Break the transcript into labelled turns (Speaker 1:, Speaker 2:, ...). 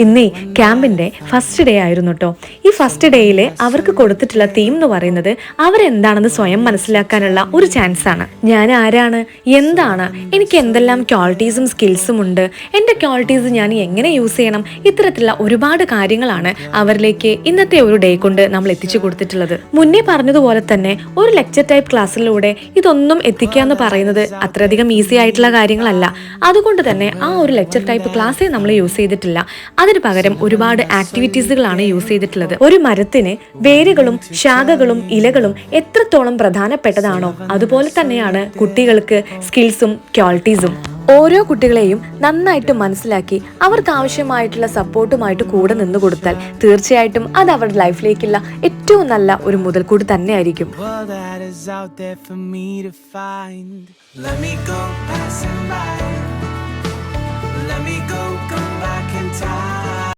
Speaker 1: ഇന്നേ ക്യാമ്പിൻ്റെ first day ആയിരുന്നു കേട്ടോ. ഈ ഫസ്റ്റ് ഡേയിൽ അവർക്ക് കൊടുത്തിട്ടുള്ള തീം എന്ന് പറയുന്നത് അവരെന്താണെന്ന് സ്വയം മനസ്സിലാക്കാനുള്ള ഒരു ചാൻസ് ആണ്. ഞാൻ ആരാണ്, എന്താണ്, എനിക്ക് എന്തെല്ലാം ക്വാളിറ്റീസും സ്കിൽസും ഉണ്ട്, എൻ്റെ ക്വാളിറ്റീസ് ഞാൻ എങ്ങനെ യൂസ് ചെയ്യണം, ഇത്തരത്തിലുള്ള ഒരുപാട് കാര്യങ്ങളാണ് അവരിലേക്ക് ഇന്നത്തെ ഒരു ഡേ കൊണ്ട് നമ്മൾ എത്തിച്ചു കൊടുത്തിട്ടുള്ളത്. മുന്നേ പറഞ്ഞതുപോലെ തന്നെ ഒരു ലെക്ചർ ടൈപ്പ് ക്ലാസ്സിലൂടെ ഇതൊന്നും എത്തിക്കുക എന്ന് പറയുന്നത് അത്രയധികം ഈസി ആയിട്ടുള്ള കാര്യങ്ങളല്ല. അതുകൊണ്ട് തന്നെ ആ ഒരു ലെക്ചർ ടൈപ്പ് ക്ലാസ്സേ നമ്മൾ യൂസ് ചെയ്തിട്ടില്ല. അതിന് പകരം ഒരുപാട് ആക്ടിവിറ്റീസുകളാണ് യൂസ് ചെയ്തിട്ടുള്ളത്. ഒരു മരത്തിന് വേരുകളും ശാഖകളും ഇലകളും എത്രത്തോളം പ്രധാനപ്പെട്ടതാണോ അതുപോലെ തന്നെയാണ് കുട്ടികൾക്ക് സ്കിൽസും ക്വാളിറ്റീസും. ഓരോ കുട്ടികളെയും നന്നായിട്ട് മനസ്സിലാക്കി അവർക്ക് ആവശ്യമായിട്ടുള്ള സപ്പോർട്ടുമായിട്ട് കൂടെ നിന്ന് കൊടുത്താൽ തീർച്ചയായിട്ടും അത് അവരുടെ ലൈഫിലേക്കുള്ള ഏറ്റവും നല്ല ഒരു മുതൽക്കൂട്ട് തന്നെയായിരിക്കും. Let me go, come back in time.